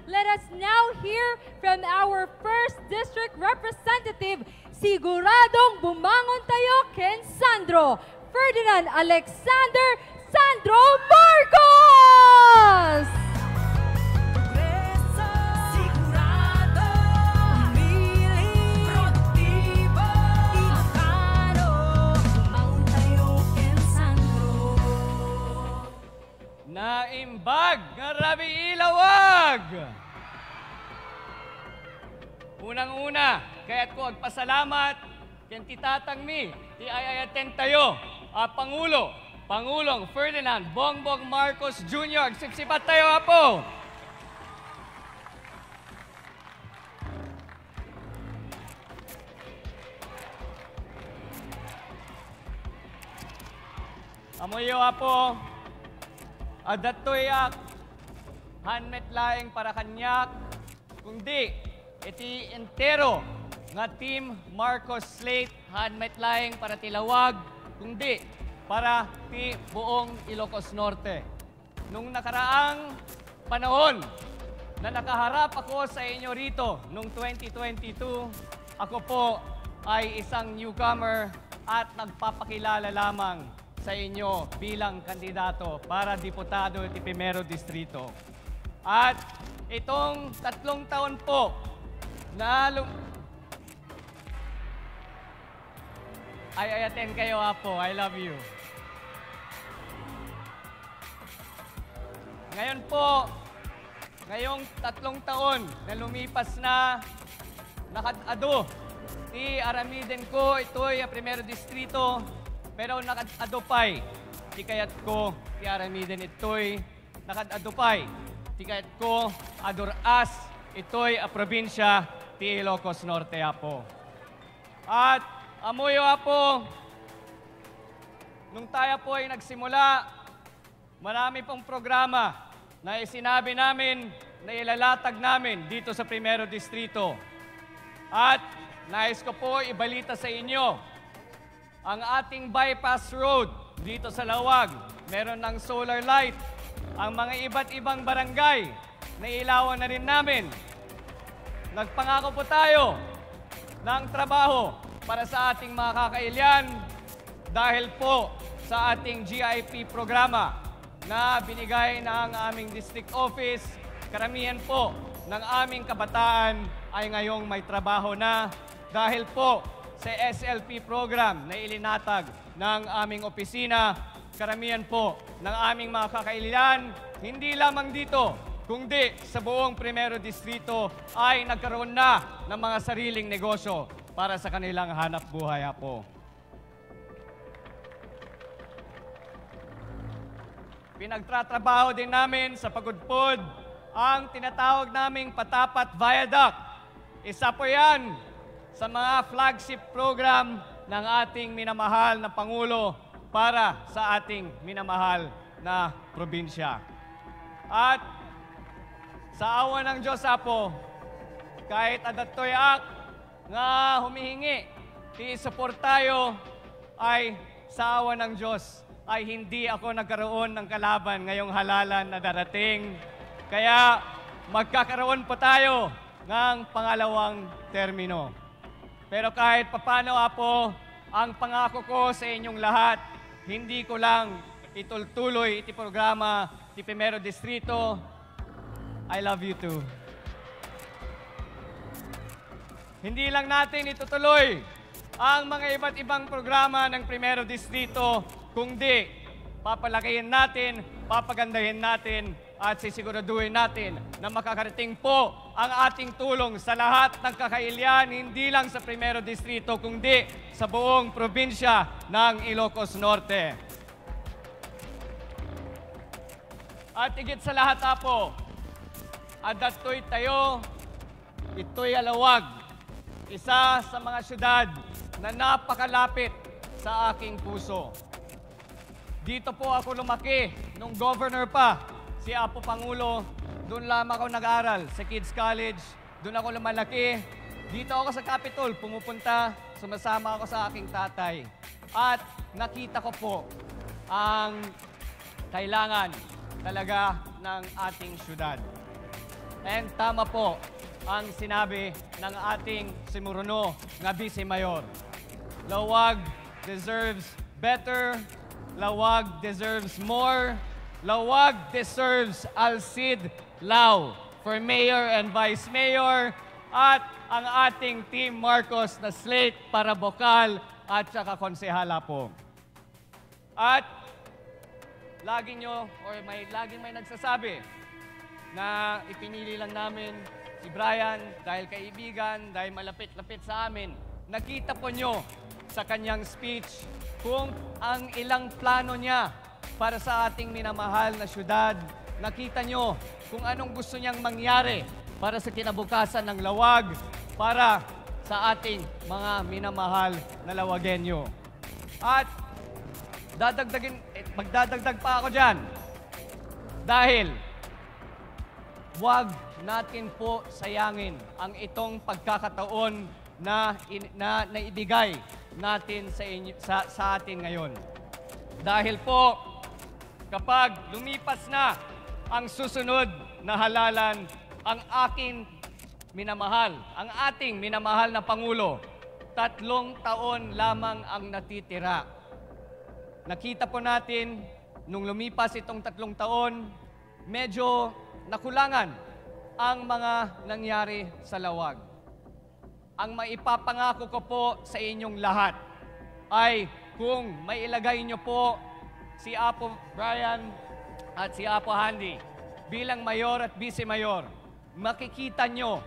let us now hear from our 1st District Representative, siguradong bumangon tayo, Ken Sandro, Ferdinand Alexander Sandro Marcos! Naimbag nga rabi ilawag! Unang-una, kaya't ko agpasalamat ken ti tatang mi, ti ayayaten tayo, Pangulong Ferdinand Bongbong Marcos Jr. Agsipsipat tayo, Apo! Amoyo, Apo! Adatoy hanmet laing para kanyak, kundi iti entero nga Team Marcos Slate hanmet laing para tilawag, kundi para ti buong Ilocos Norte. Nung nakaraang panahon na nakaharap ako sa inyo rito nung 2022, ako po ay isang newcomer at nagpapakilala lamang sa inyo bilang kandidato para diputado ti Primero Distrito. At itong 3 taon po na ayayaten kayo, Apo. I love you. Ngayon po, ngayong 3 taon na lumipas na, nakatado ti aramiden ko, ito'y Primero Distrito, pero nakatadupay, ti kayat ko, ti aramiden ito'y nakatadupay, ti kayat ko, aduras, ito'y probinsya, ti Ilocos Norte, Apo. At amoyo, Apo, nung tayo po ay nagsimula, marami pong programa na isinabi namin, na ilalatag namin dito sa Primero Distrito. At nais ko po ibalita sa inyo, ang ating bypass road dito sa Lawag, meron ng solar light. Ang mga iba't ibang barangay, nailawan na rin namin. Nagpangako po tayo ng trabaho para sa ating mga kakailian dahil po sa ating GIP programa na binigay ng aming district office. Karamihan po ng aming kabataan ay ngayong may trabaho na dahil po sa SLP program na ilinatag ng aming opisina. Karamihan po ng aming mga kakailian, hindi lamang dito, kundi sa buong Primero Distrito ay nagkaroon na ng mga sariling negosyo para sa kanilang hanap buhay, Apo. Pinagtratrabaho din namin sa Pagudpod ang tinatawag naming Patapat Viaduct. Isa po yan sa mga flagship program ng ating minamahal na Pangulo para sa ating minamahal na probinsya. At sa awa ng Diyos, Apo, kahit adatoyak nga humihingi, ti-support tayo, ay sa awa ng Diyos ay hindi ako nagkaroon ng kalaban ngayong halalan na darating. Kaya magkakaroon po tayo ng pangalawang termino. Pero kahit papano, Apo, ang pangako ko sa inyong lahat, hindi ko lang itultuloy iti programa ti Primero Distrito. I love you too. Hindi lang natin itutuloy ang mga iba't ibang programa ng Primero Distrito, kundi papalakihin natin, papagandahin natin, at sisiguraduhin natin na makakarating po ang ating tulong sa lahat ng kakailian, hindi lang sa Primero Distrito, kundi sa buong probinsya ng Ilocos Norte. At higit sa lahat, Apo, adatoy tayo, ito'y alawag, isa sa mga syudad na napakalapit sa aking puso. Dito po ako lumaki nung governor pa, si Apo Pangulo. Doon lamang ako nag-aral sa Kids College. Doon ako lumalaki. Dito ako sa Capitol, pumupunta, sumasama ako sa aking tatay. At nakita ko po ang kailangan talaga ng ating syudad. And tama po ang sinabi ng ating simuruno nga Vice Mayor. Lawag deserves better. Lawag deserves more. Lawag deserves Alcid Lau for Mayor and Vice Mayor. At ang ating Team Marcos na slate para bokal at saka konsehala po. At laging may nagsasabi na ipinili lang namin si Brian dahil kaibigan, dahil malapit-lapit sa amin. Nakita po nyo sa kanyang speech kung ang ilang plano niya para sa ating minamahal na syudad. Nakita nyo kung anong gusto niyang mangyari para sa kinabukasan ng Lawag, para sa ating mga minamahal na Lawagenyo. At magdadagdag pa ako dyan. Dahil wag natin po sayangin ang itong pagkakataon na naibigay natin sa atin ngayon. Dahil po, kapag lumipas na ang susunod na halalan, ang ating minamahal na Pangulo, 3 taon lamang ang natitira. Nakita po natin, nung lumipas itong 3 taon, medyo nakulangan ang mga nangyari sa Lawag. Ang maipapangako ko po sa inyong lahat ay kung mailagay nyo po si Apo Brian at si Apo Handy bilang Mayor at Vice Mayor, makikita nyo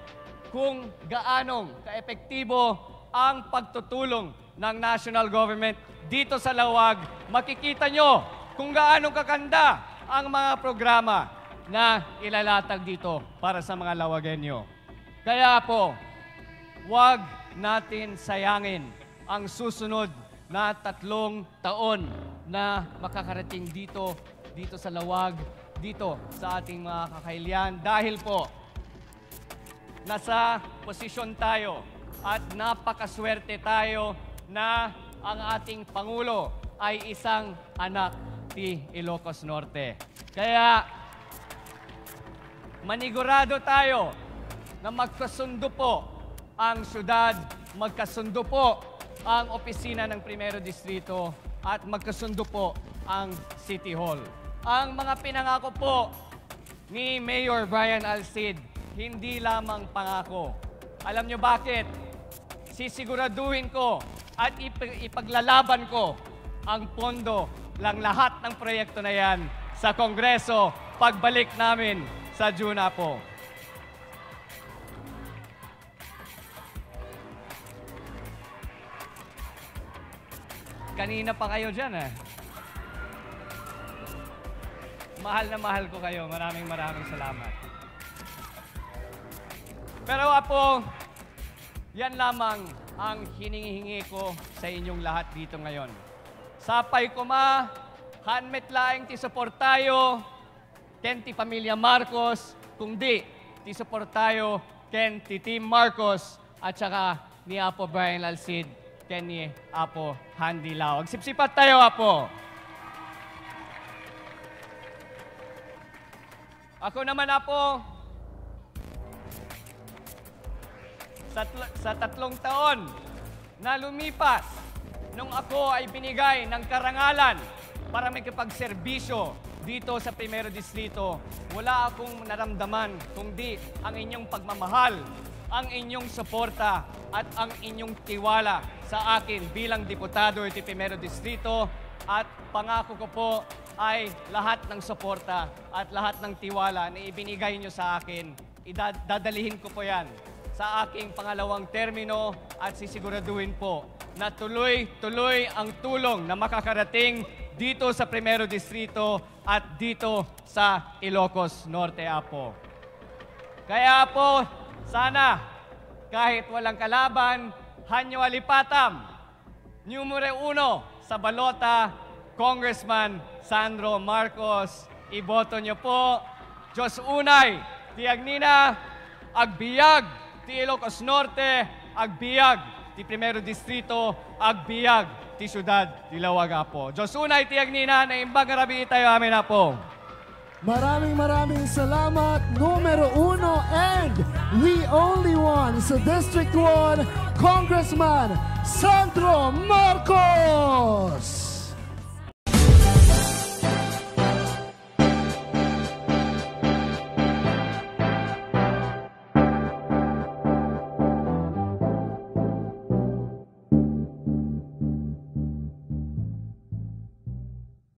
kung gaanong kaepektibo ang pagtutulong ng national government dito sa Lawag. Makikita nyo kung gaano kakanda ang mga programa na ilalatag dito para sa mga Lawagenyo. Kaya po, huwag natin sayangin ang susunod na 3 taon na makakarating dito sa Lawag, dito sa ating mga kakailian. Dahil po, nasa posisyon tayo at napakaswerte tayo na ang ating Pangulo ay isang anak ni Ilocos Norte. Kaya manigurado tayo na magkasundo po ang syudad, magkasundo po ang opisina ng Primero Distrito at magkasundo po ang City Hall. Ang mga pinangako po ni Mayor Brian Alcid, hindi lamang pangako. Alam nyo bakit? Sisiguraduhin ko at ipaglalaban ko ang pondo lang lahat ng proyekto na yan sa Kongreso pagbalik namin sa Juna po. Kanina pa kayo dyan eh. Mahal na mahal ko kayo. Maraming salamat. Pero Apo, yan lamang ang hiningi ko sa inyong lahat dito ngayon. Sapay ko hanmet laing ti support tayo, ken ti Pamilya Marcos, kung di, ti support tayo, ken ti Team Marcos, at saka ni Apo Brian Alcid, ken ni Apo Handy Lau. Agsipsipat tayo, Apo. Ako naman, Apo, sa 3 taon na lumipas, nung ako ay binigay ng karangalan para may kapagserbisyo dito sa Primero Distrito, wala akong naramdaman kundi ang inyong pagmamahal, ang inyong suporta at ang inyong tiwala sa akin bilang diputado ng Primero Distrito. At pangako ko po ay lahat ng suporta at lahat ng tiwala na ibinigay nyo sa akin, dadalihin ko po yan sa aking pangalawang termino at sisiguraduhin po na tuloy-tuloy ang tulong na makakarating dito sa Primero Distrito at dito sa Ilocos Norte, Apo. Kaya po, sana kahit walang kalaban, hanyo alipatam, numero 1 sa balota, Congressman Sandro Marcos. Iboto nyo po. Diyos unay, tiagnina, agbiyag, ti Ilocos Norte, agbiyag, ti Primero Distrito, agbiyag, ti Syudad, ti Lawag, Apo. Diyos unay, tiagnina, na imbang rabi tayo amin, Apo. Maraming salamat, numero 1 and the only one sa District 1, Congressman Sandro Marcos!